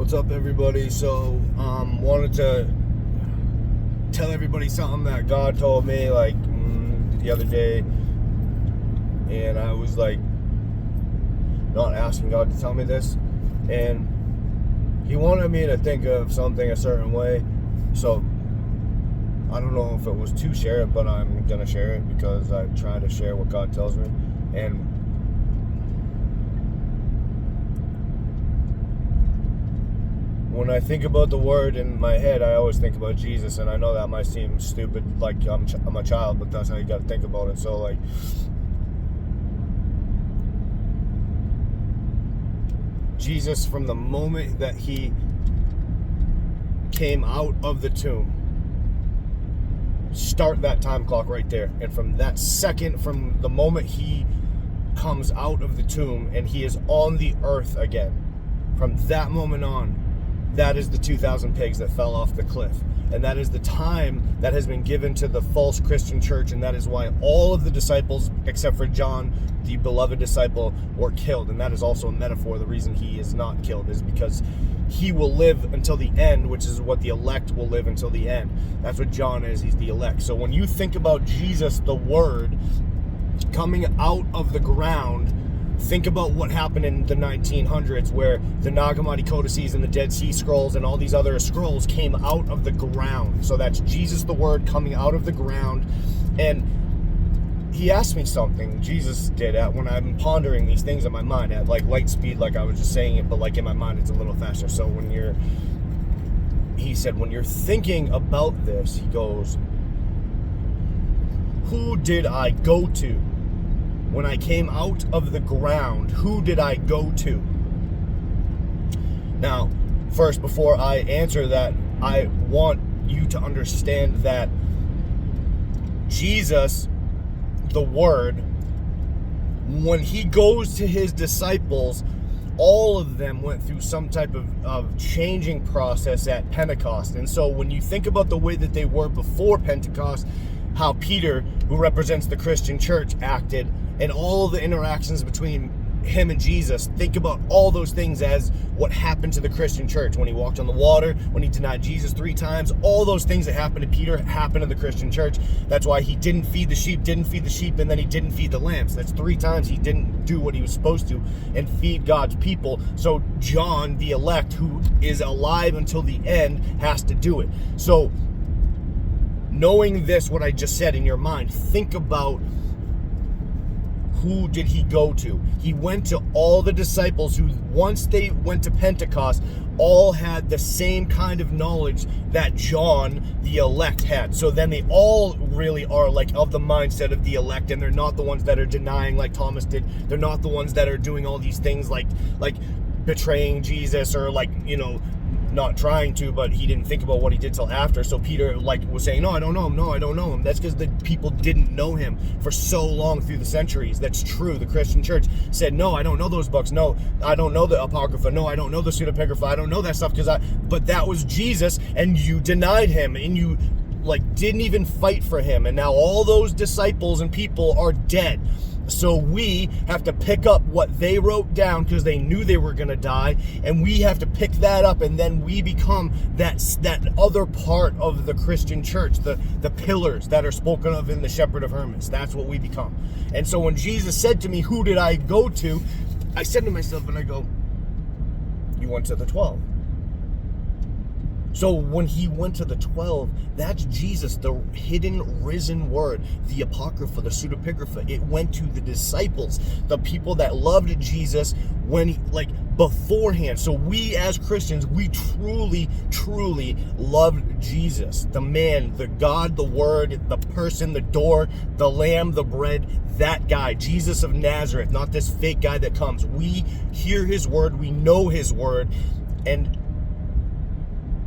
What's up, everybody? So, wanted to tell everybody something that God told me, the other day, and I was, not asking God to tell me this, and He wanted me to think of something a certain way, so I don't know if it was to share it, but I'm gonna share it because I try to share what God tells me, and when I think about the word in my head, I always think about Jesus, and I know that might seem stupid, like I'm a child, but that's how you got to think about it. So, Jesus, from the moment that He came out of the tomb, start that time clock right there. And from that second, from the moment He comes out of the tomb and He is on the earth again, from that moment on, that is the 2,000 pigs that fell off the cliff. And that is the time that has been given to the false Christian church. And that is why all of the disciples, except for John, the beloved disciple, were killed. And that is also a metaphor. The reason he is not killed is because he will live until the end, which is what the elect will live until the end. That's what John is. He's the elect. So when you think about Jesus, the Word, coming out of the ground, think about what happened in the 1900s, where the Nag Hammadi codices and the Dead Sea Scrolls and all these other scrolls came out of the ground. So that's Jesus, the Word, coming out of the ground. And He asked me something, Jesus did, when I'm pondering these things in my mind at light speed, like I was just saying it, but in my mind it's a little faster. So He said, when you're thinking about this, He goes, who did I go to? When I came out of the ground, who did I go to? Now, first, before I answer that, I want you to understand that Jesus, the Word, when He goes to His disciples, all of them went through some type of changing process at Pentecost. And so when you think about the way that they were before Pentecost, how Peter, who represents the Christian church, acted, and all the interactions between him and Jesus, think about all those things as what happened to the Christian church. When he walked on the water, when he denied Jesus 3 times, all those things that happened to Peter happened to the Christian church. That's why he didn't feed the sheep, and then he didn't feed the lambs. That's 3 times he didn't do what he was supposed to and feed God's people. So John, the elect, who is alive until the end, has to do it. So knowing this, what I just said in your mind, think about who did He go to? He went to all the disciples who, once they went to Pentecost, all had the same kind of knowledge that John, the elect, had. So then they all really are of the mindset of the elect, and they're not the ones that are denying like Thomas did. They're not the ones that are doing all these things like betraying Jesus, or not trying to, but he didn't think about what he did till after. So Peter was saying, no, I don't know him. That's because the people didn't know him for so long through the centuries. That's true. The Christian church said, no, I don't know those books. No, I don't know the Apocrypha. No, I don't know the Pseudepigrapha. I don't know that stuff but that was Jesus, and you denied Him, and you didn't even fight for Him. And now all those disciples and people are dead. So we have to pick up what they wrote down because they knew they were going to die, and we have to pick that up, and then we become that other part of the Christian church, the pillars that are spoken of in the Shepherd of Hermas. That's what we become. And so when Jesus said to me, who did I go to? I said to myself, and I go, you went to the 12. So when He went to the 12, that's Jesus, the hidden, risen Word, the Apocrypha, the Pseudepigrapha. It went to the disciples, the people that loved Jesus beforehand. So we as Christians, we truly, truly loved Jesus, the man, the God, the Word, the person, the door, the lamb, the bread, that guy, Jesus of Nazareth, not this fake guy that comes. We hear His Word, we know His Word, and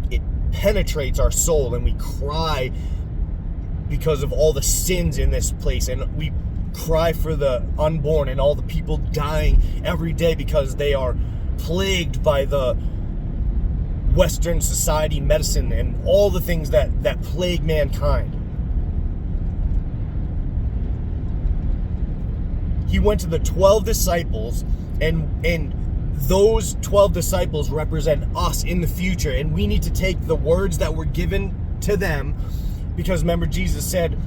it penetrates our soul, and we cry because of all the sins in this place, and we cry for the unborn and all the people dying every day because they are plagued by the Western society medicine and all the things that plague mankind. He went to the 12 disciples, and those 12 disciples represent us in the future, and we need to take the words that were given to them, because remember, Jesus said,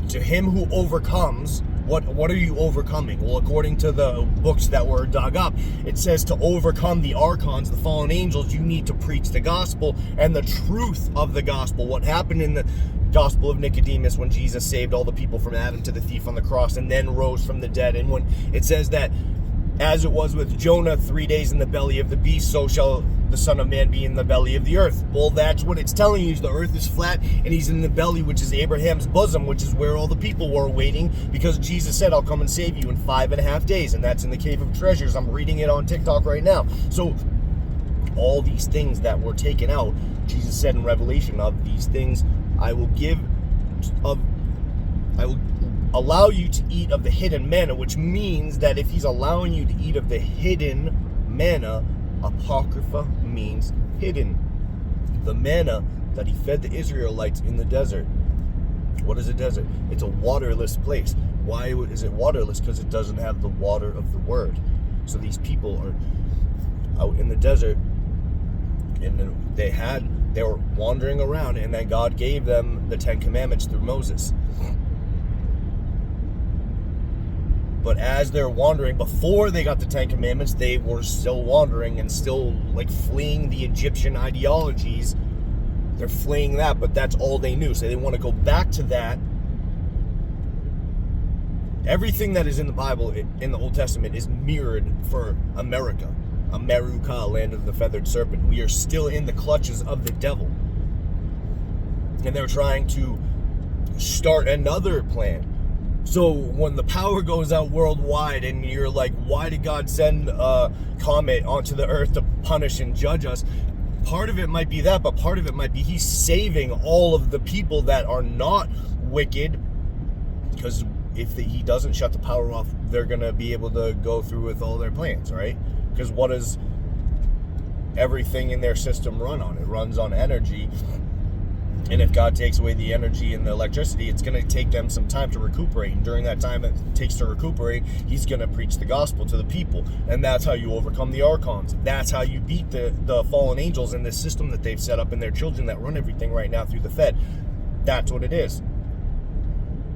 to him who overcomes, what are you overcoming? Well, according to the books that were dug up, it says to overcome the archons, the fallen angels, you need to preach the gospel and the truth of the gospel. What happened in the gospel of Nicodemus when Jesus saved all the people from Adam to the thief on the cross and then rose from the dead. And when it says that as it was with Jonah 3 days in the belly of the beast, so shall the Son of Man be in the belly of the earth. Well, that's what it's telling you. The earth is flat and he's in the belly, which is Abraham's bosom, which is where all the people were waiting, because Jesus said, I'll come and save you in 5.5 days. And that's in the cave of treasures. I'm reading it on TikTok right now. So all these things that were taken out, Jesus said in Revelation, of these things I will allow you to eat of the hidden manna, which means that if he's allowing you to eat of the hidden manna, apocrypha means hidden. The manna that he fed the Israelites in the desert. What is a desert? It's a waterless place. Why is it waterless? Because it doesn't have the water of the word. So these people are out in the desert, and they were wandering around, and then God gave them the 10 Commandments through Moses. But as they're wandering, before they got the 10 Commandments, they were still wandering and still like fleeing the Egyptian ideologies. They're fleeing that, but that's all they knew. So they want to go back to that. Everything that is in the Bible, in the Old Testament, is mirrored for America. America, land of the feathered serpent. We are still in the clutches of the devil. And they're trying to start another plan. So when the power goes out worldwide and you're like, why did God send a comet onto the earth to punish and judge us? Part of it might be that, but part of it might be he's saving all of the people that are not wicked, because if he doesn't shut the power off, they're going to be able to go through with all their plans, right? Because what does everything in their system run on? It runs on energy. And if God takes away the energy and the electricity, it's going to take them some time to recuperate. And during that time it takes to recuperate, he's going to preach the gospel to the people. And that's how you overcome the archons. That's how you beat the fallen angels in this system that they've set up, and their children that run everything right now through the Fed. That's what it is.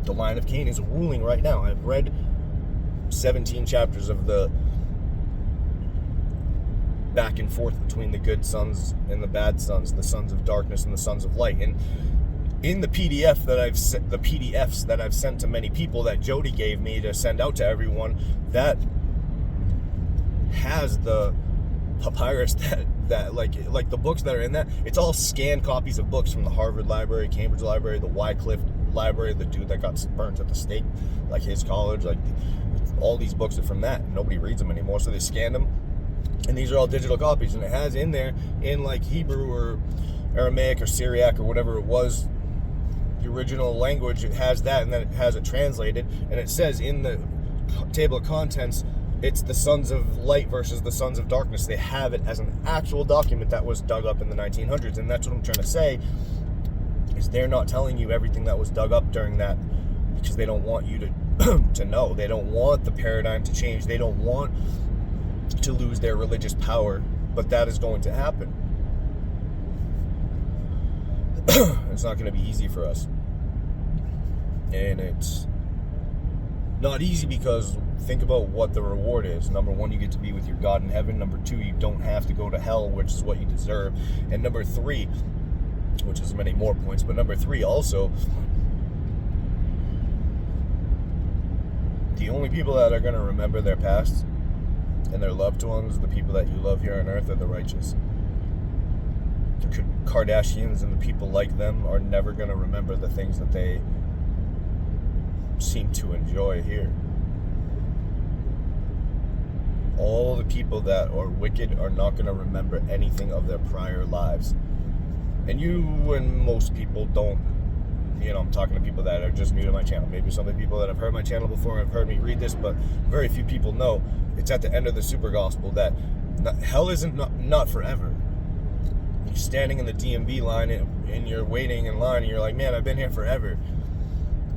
The line of Cain is ruling right now. I've read 17 chapters of the back and forth between the good sons and the bad sons, the sons of darkness and the sons of light. And in the PDFs that I've sent to many people that Jody gave me to send out to everyone, that has the papyrus that like the books that are in that. It's all scanned copies of books from the Harvard Library, Cambridge Library, the Wycliffe Library, the dude that got burnt at the stake, like his college. Like all these books are from that. Nobody reads them anymore, so they scanned them. And these are all digital copies, and it has in there, in like Hebrew or Aramaic or Syriac or whatever it was, the original language, it has that, and then it has it translated, and it says in the table of contents, it's the sons of light versus the sons of darkness. They have it as an actual document that was dug up in the 1900s, and that's what I'm trying to say, is they're not telling you everything that was dug up during that, because they don't want you to know. They don't want the paradigm to change. They don't want to lose their religious power, but that is going to happen. It's not going to be easy for us, and it's not easy because think about what the reward is. Number one, you get to be with your God in heaven. Number two, you don't have to go to hell, which is what you deserve. And number three, which is many more points, but number three also, the only people that are going to remember their past and their loved ones, the people that you love here on earth, are the righteous. The Kardashians and the people like them are never going to remember the things that they seem to enjoy here. All the people that are wicked are not going to remember anything of their prior lives. And you and most people don't, I'm talking to people that are just new to my channel. Maybe some of the people that have heard my channel before have heard me read this, but very few people know it's at the end of the super gospel that hell isn't not forever. You're standing in the DMV line and you're waiting in line and you're like, man, I've been here forever.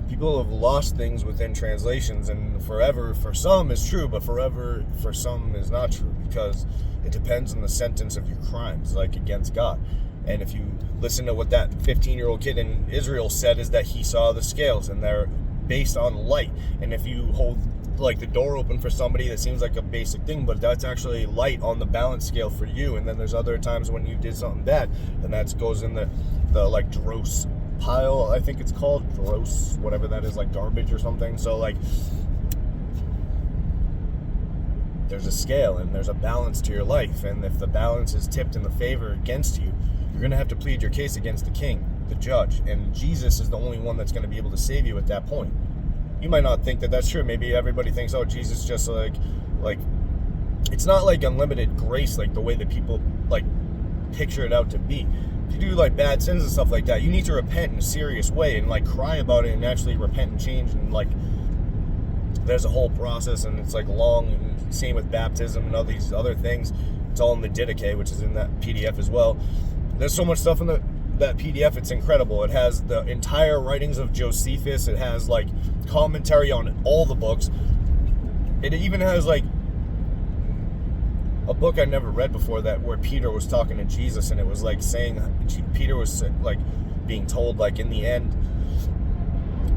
people have lost things within translations, and forever for some is true, but forever for some is not true, because it depends on the sentence of your crimes, like against God. And if you listen to what that 15-year-old kid in Israel said, is that he saw the scales and they're based on light. And if you hold like the door open for somebody, that seems like a basic thing, but that's actually light on the balance scale for you. And then there's other times when you did something bad, and that goes in the like dross pile, I think it's called, dross, whatever that is, like garbage or something. So like there's a scale and there's a balance to your life, and if the balance is tipped in the favor against you, you're going to have to plead your case against the king, the judge, and Jesus is the only one that's going to be able to save you at that point. You might not think that that's true. Maybe everybody thinks, oh, Jesus just like it's not like unlimited grace like the way that people like picture it out to be. If you do like bad sins and stuff like that, you need to repent in a serious way and like cry about it and actually repent and change, and like there's a whole process, and it's like long, and same with baptism and all these other things. It's all in the Didache, which is in that PDF as well. There's so much stuff in that PDF, it's incredible. It has the entire writings of Josephus. It has like commentary on all the books. It even has like a book I never read before, that where Peter was talking to Jesus, and it was like saying, Peter was like being told like in the end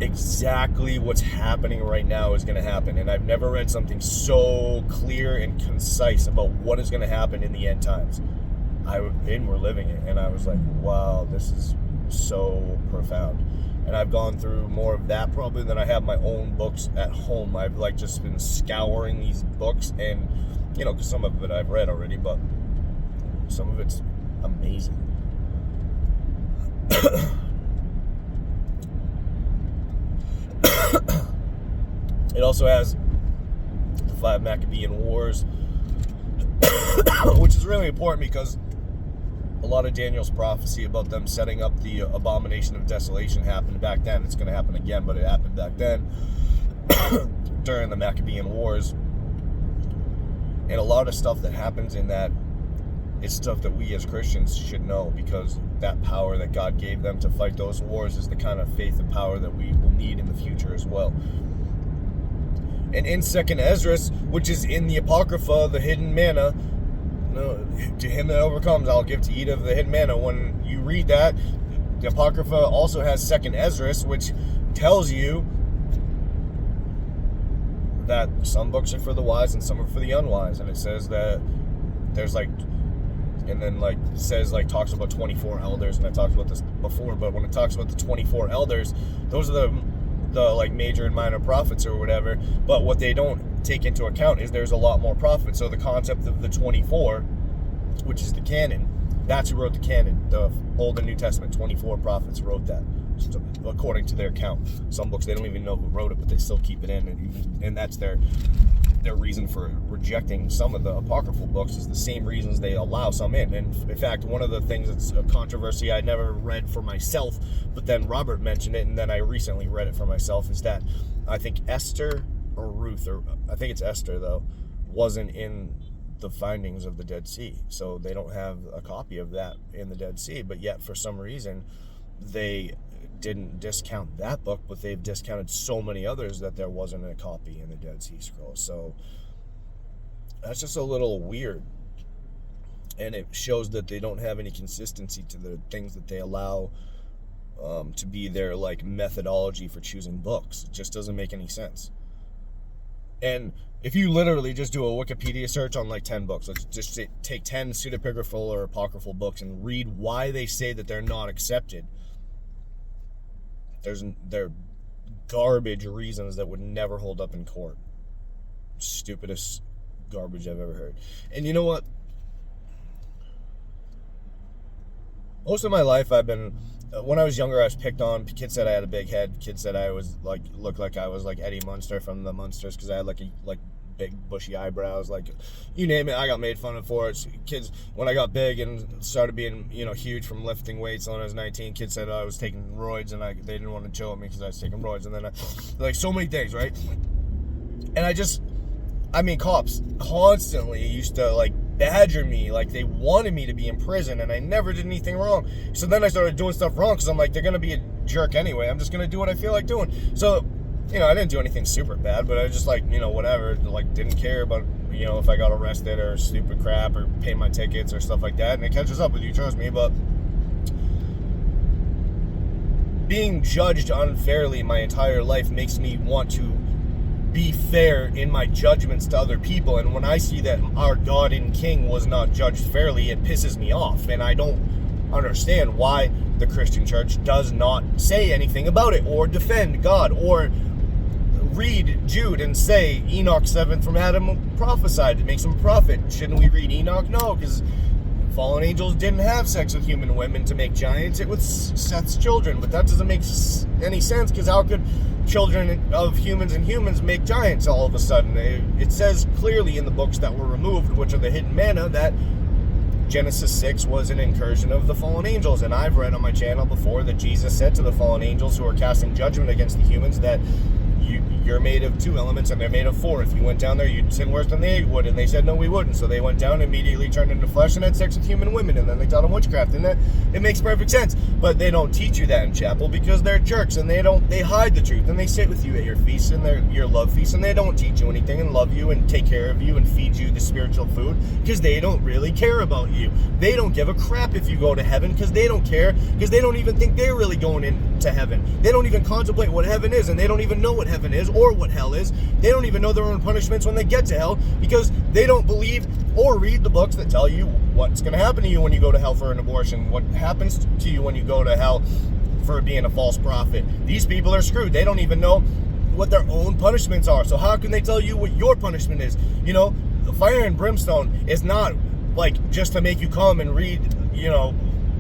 exactly what's happening right now is going to happen. And I've never read something so clear and concise about what is going to happen in the end times. And we're living it, and I was like, wow, this is so profound. And I've gone through more of that probably than I have my own books at home. I've like just been scouring these books, and you know, because some of it I've read already, but some of it's amazing. It also has the 5 Maccabean Wars, which is really important because a lot of Daniel's prophecy about them setting up the abomination of desolation happened back then. It's going to happen again, but it happened back then during the Maccabean Wars. And a lot of stuff that happens in that is stuff that we as Christians should know, because that power that God gave them to fight those wars is the kind of faith and power that we will need in the future as well. And in 2nd Esdras, which is in the Apocrypha, the hidden manna, to him that overcomes, I'll give to eat of the hidden manna. When you read that, the Apocrypha also has 2nd Esdras, which tells you that some books are for the wise and some are for the unwise. And it says that there's like, and then like says like talks about 24 elders, and I talked about this before, but when it talks about the 24 elders, those are the like major and minor prophets or whatever. But what they don't take into account is there's a lot more prophets. So the concept of the 24, which is the canon, that's who wrote the canon. The Old and New Testament, 24 prophets wrote that, according to their count. Some books they don't even know who wrote it, but they still keep it in, and that's their reason for rejecting some of the apocryphal books, is the same reasons they allow some in. And in fact, one of the things that's a controversy I never read for myself, but then Robert mentioned it, and then I recently read it for myself, is that I think Esther or Ruth, or I think it's Esther though, wasn't in the findings of the Dead Sea. So they don't have a copy of that in the Dead Sea, but yet for some reason they didn't discount that book, but they've discounted so many others that there wasn't a copy in the Dead Sea Scrolls. So that's just a little weird, and it shows that they don't have any consistency to the things that they allow to be their like methodology for choosing books. It just doesn't make any sense. And if you literally just do a Wikipedia search on like 10 books, let's just take 10 pseudepigraphal or apocryphal books and read why they say that they're not accepted, they're garbage reasons that would never hold up in court. Stupidest garbage I've ever heard. And you know what? Most of my life I've been, when I was younger, I was picked on. Kids said I had a big head. Kids said I was like, looked like I was like Eddie Munster from the Munsters, because I had like big bushy eyebrows, like you name it. I got made fun of for it. Kids, when I got big and started being, you know, huge from lifting weights when I was 19, kids said I was taking roids, and they didn't want to chill with me because I was taking roids. And then like so many things, right? And cops constantly used to like badger me, like they wanted me to be in prison, and I never did anything wrong. So then I started doing stuff wrong because I'm like, they're gonna be jerk anyway. I'm just going to do what I feel like doing. So, I didn't do anything super bad, but I just whatever, didn't care about, if I got arrested or stupid crap or pay my tickets or stuff like that. And it catches up with you, trust me. But being judged unfairly my entire life makes me want to be fair in my judgments to other people. And when I see that our God and King was not judged fairly, it pisses me off. And I don't understand why the Christian church does not say anything about it or defend God or read Jude and say Enoch 7th from Adam prophesied. It makes him a prophet. Shouldn't we read Enoch? No, because fallen angels didn't have sex with human women to make giants. It was Seth's children. But that doesn't make any sense, because how could children of humans and humans make giants all of a sudden? It says clearly in the books that were removed, which are the hidden manna, that Genesis 6 was an incursion of the fallen angels. And I've read on my channel before that Jesus said to the fallen angels who are casting judgment against the humans that you're made of 2 elements and they're made of 4. If you went down there, you'd sin worse than they would. And they said, no, we wouldn't. So they went down, immediately turned into flesh and had sex with human women. And then they taught them witchcraft. And that, it makes perfect sense. But they don't teach you that in chapel because they're jerks, and they hide the truth. And they sit with you at your feasts and your love feasts, and they don't teach you anything and love you and take care of you and feed you the spiritual food because they don't really care about you. They don't give a crap if you go to heaven because they don't care, because they don't even think they're really going into heaven. They don't even contemplate what heaven is, and they don't even know what heaven is or what hell is. They don't even know their own punishments when they get to hell because they don't believe or read the books that tell you what's going to happen to you when you go to hell for an abortion, what happens to you when you go to hell for being a false prophet. These people are screwed. They don't even know what their own punishments are. So how can they tell you what your punishment is? The fire and brimstone is not just to make you come and read,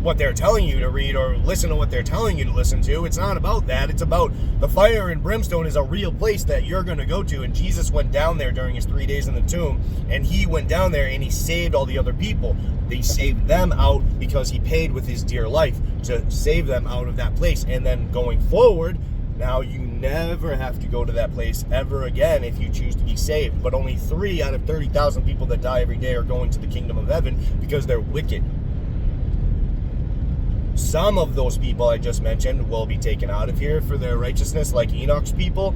what they're telling you to read or listen to what they're telling you to listen to. It's not about that. It's about the fire and brimstone is a real place that you're going to go to. And Jesus went down there during his 3 days in the tomb, and he went down there and he saved all the other people. They saved them out because he paid with his dear life to save them out of that place. And then going forward, now you never have to go to that place ever again if you choose to be saved. But only 3 out of 30,000 people that die every day are going to the kingdom of heaven because they're wicked. Some of those people I just mentioned will be taken out of here for their righteousness, like Enoch's people.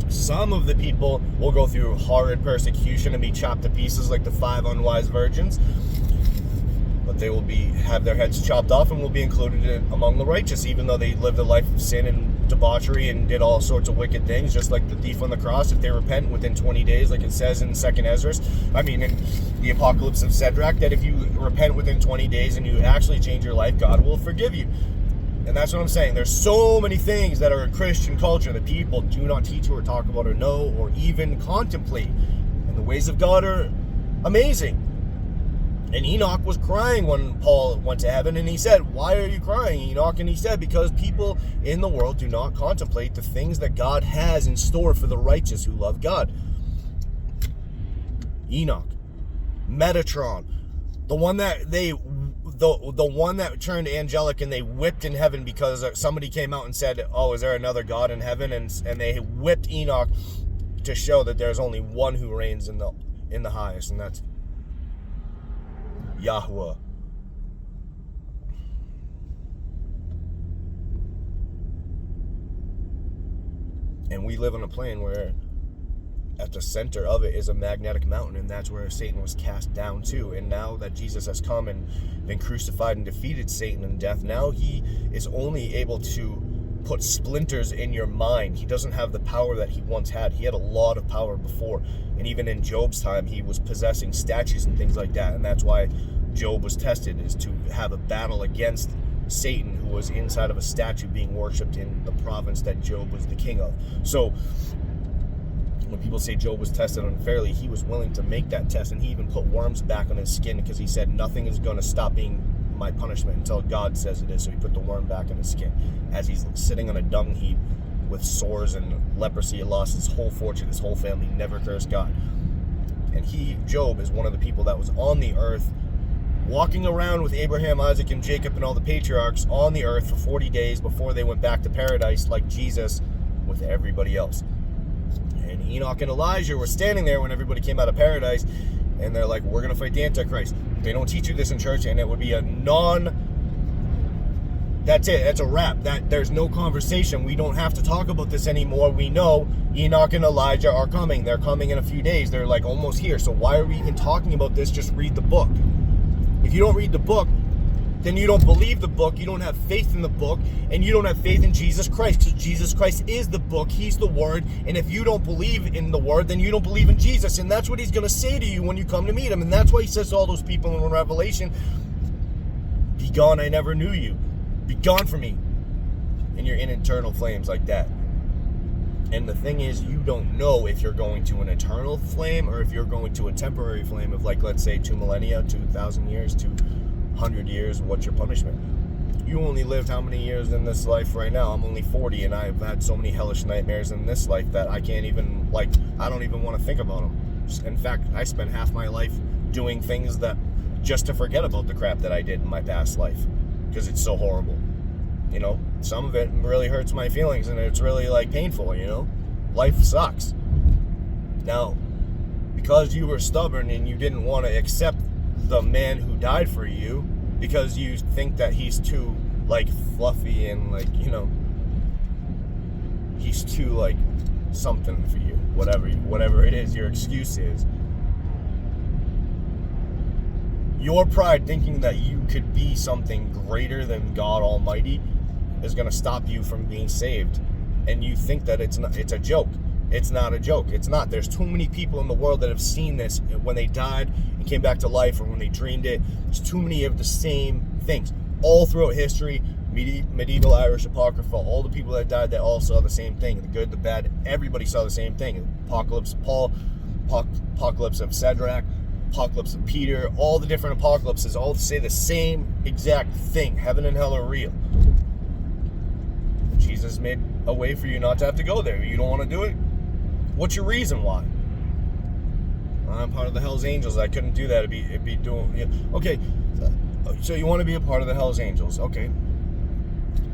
Some of the people will go through horrid persecution and be chopped to pieces like the 5 unwise virgins. But they will have their heads chopped off and will be included among the righteous, even though they lived a life of sin and debauchery and did all sorts of wicked things, just like the thief on the cross. If they repent within 20 days, like it says in 2nd Ezra, in the Apocalypse of Shadrach, that if you repent within 20 days and you actually change your life, God will forgive you. And that's what I'm saying. There's so many things that are in Christian culture that people do not teach or talk about or know or even contemplate. And the ways of God are amazing. And Enoch was crying when Paul went to heaven, and he said, why are you crying, Enoch? And he said, because people in the world do not contemplate the things that God has in store for the righteous who love God. Enoch, Metatron, the one that the one that turned angelic and they whipped in heaven because somebody came out and said, oh, is there another God in heaven? And they whipped Enoch to show that there's only one who reigns in the highest, and that's Yahweh. And we live on a plane where at the center of it is a magnetic mountain, and that's where Satan was cast down to. And now that Jesus has come and been crucified and defeated Satan and death, now he is only able to put splinters in your mind. He doesn't have the power that he once had. He had a lot of power before, and even in Job's time he was possessing statues and things like that. And that's why Job was tested, is to have a battle against Satan, who was inside of a statue being worshipped in the province that Job was the king of. So when people say Job was tested unfairly, he was willing to make that test, and he even put worms back on his skin because he said nothing is going to stop being my punishment until God says it is. So he put the worm back in his skin. As he's sitting on a dung heap with sores and leprosy, he lost his whole fortune, his whole family, never cursed God. And Job, is one of the people that was on the earth, walking around with Abraham, Isaac, and Jacob and all the patriarchs on the earth for 40 days before they went back to paradise like Jesus with everybody else. And Enoch and Elijah were standing there when everybody came out of paradise, and they're like, we're going to fight the Antichrist. They don't teach you this in church, and it would be a That's it. That's a wrap. There's no conversation. We don't have to talk about this anymore. We know Enoch and Elijah are coming. They're coming in a few days. They're like almost here. So why are we even talking about this? Just read the book. If you don't read the book, then you don't believe the book, you don't have faith in the book, and you don't have faith in Jesus Christ, because Jesus Christ is the book, he's the word, and if you don't believe in the word, then you don't believe in Jesus, and that's what he's going to say to you when you come to meet him, and that's why he says to all those people in Revelation, be gone, I never knew you, be gone from me, and you're in eternal flames like that. And the thing is, you don't know if you're going to an eternal flame, or if you're going to a temporary flame of, like, let's say 2 millennia, 2,000 years, 200 years, what's your punishment? You only lived how many years in this life right now? I'm only 40, and I've had so many hellish nightmares in this life that I can't even, like, I don't even want to think about them. In fact, I spent half my life doing things that just to forget about the crap that I did in my past life, because it's so horrible. You know, some of it really hurts my feelings, and it's really, like, painful, you know? Life sucks. Now, because you were stubborn and you didn't want to accept the man who died for you, because you think that he's too, like, fluffy and, like, you know, he's too, like, something for you, whatever it is your excuse is. Your pride thinking that you could be something greater than God Almighty is going to stop you from being saved, and you think that it's a joke. It's not a joke. It's not. There's too many people in the world that have seen this when they died and came back to life, or when they dreamed it. There's too many of the same things all throughout history. Medieval Irish Apocrypha, all the people that died, they all saw the same thing. The good, the bad, everybody saw the same thing. Apocalypse of Paul, Apocalypse of Shadrach, Apocalypse of Peter, all the different apocalypses all say the same exact thing. Heaven and hell are real. Jesus made a way for you not to have to go there. You don't want to do it? What's your reason why? I'm part of the Hells Angels. I couldn't do that. It'd be doing... Yeah. Okay, so you want to be a part of the Hells Angels. Okay.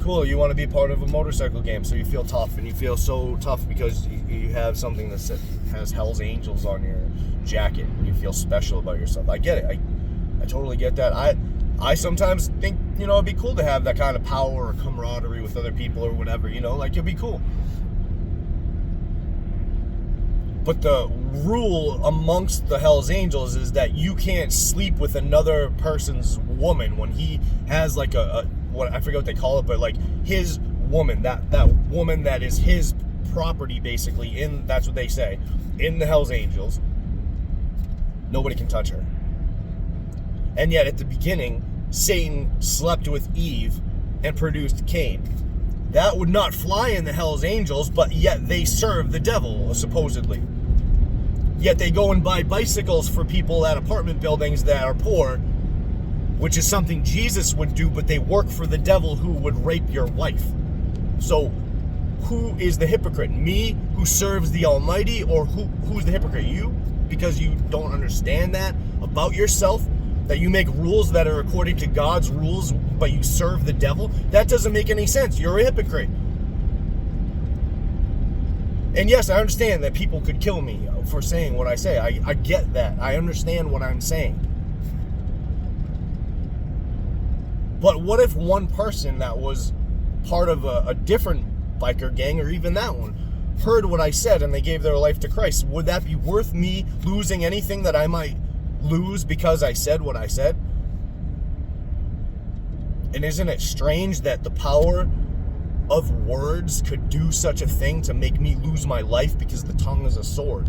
Cool, you want to be a part of a motorcycle game, so you feel tough, and you feel so tough because you have something that has Hells Angels on your jacket, and you feel special about yourself. I get it. I totally get that. I sometimes think, you know, it'd be cool to have that kind of power or camaraderie with other people or whatever, you know, like, it'd be cool. But the rule amongst the Hells Angels is that you can't sleep with another person's woman when he has, like, what I forget what they call it, but, like, his woman, that woman that is his property, basically, that's what they say, in the Hells Angels, nobody can touch her. And yet, at the beginning, Satan slept with Eve and produced Cain. That would not fly in the Hells Angels, but yet they serve the devil, supposedly. Yet they go and buy bicycles for people at apartment buildings that are poor, which is something Jesus would do, but they work for the devil who would rape your wife. So, who is the hypocrite? Me, who serves the Almighty, or who's the hypocrite? You? Because you don't understand that about yourself? That you make rules that are according to God's rules, but you serve the devil? That doesn't make any sense. You're a hypocrite. And yes, I understand that people could kill me for saying what I say. I get that. I understand what I'm saying. But what if one person that was part of a different biker gang, or even that one, heard what I said and they gave their life to Christ? Would that be worth me losing anything that I might lose because I said what I said? And isn't it strange that the power of words could do such a thing to make me lose my life, because the tongue is a sword?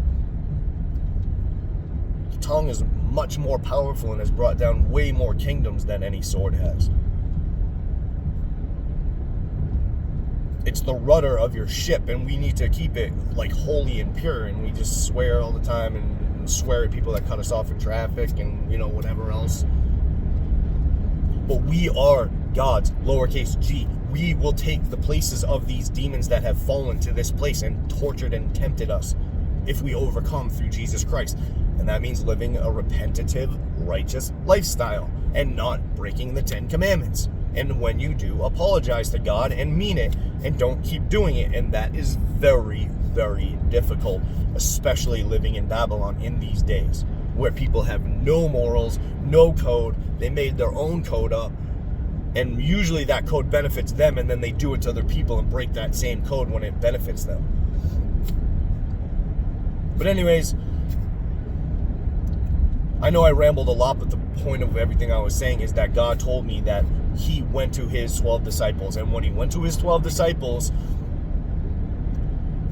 The tongue is much more powerful and has brought down way more kingdoms than any sword has. It's the rudder of your ship, and we need to keep it, like, holy and pure, and we just swear all the time and swear at people that cut us off in traffic and, you know, whatever else. But we are God's, lowercase g. We will take the places of these demons that have fallen to this place and tortured and tempted us if we overcome through Jesus Christ. And that means living a repentative, righteous lifestyle and not breaking the 10 Commandments. And when you do, apologize to God and mean it, and don't keep doing it. And that is very, very difficult, especially living in Babylon in these days, where people have no morals, no code. They made their own code up, And usually that code benefits them, and then they do it to other people and break that same code when it benefits them. But anyways, I know I rambled a lot, but the point of everything I was saying is that God told me that he went to his 12 disciples. And when he went to his 12 disciples,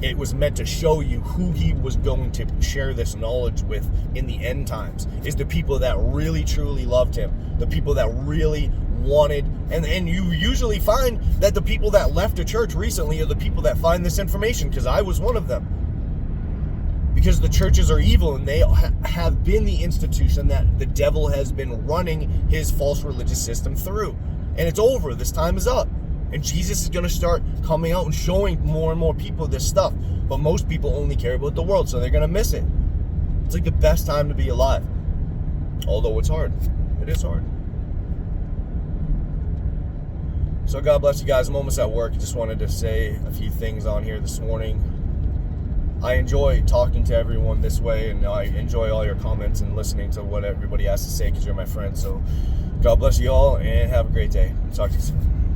it was meant to show you who he was going to share this knowledge with in the end times. Is the people that really, truly loved him. The people that really wanted. And you usually find that the people that left a church recently are the people that find this information, because I was one of them. Because the churches are evil, and they have been the institution that the devil has been running his false religious system through. And it's over. This time is up. And Jesus is going to start coming out and showing more and more people this stuff. But most people only care about the world, so they're going to miss it. It's like the best time to be alive. Although it's hard. It is hard. So God bless you guys. I'm almost at work. Just wanted to say a few things on here this morning. I enjoy talking to everyone this way, and I enjoy all your comments and listening to what everybody has to say, because you're my friends. So God bless you all, and have a great day. Talk to you soon.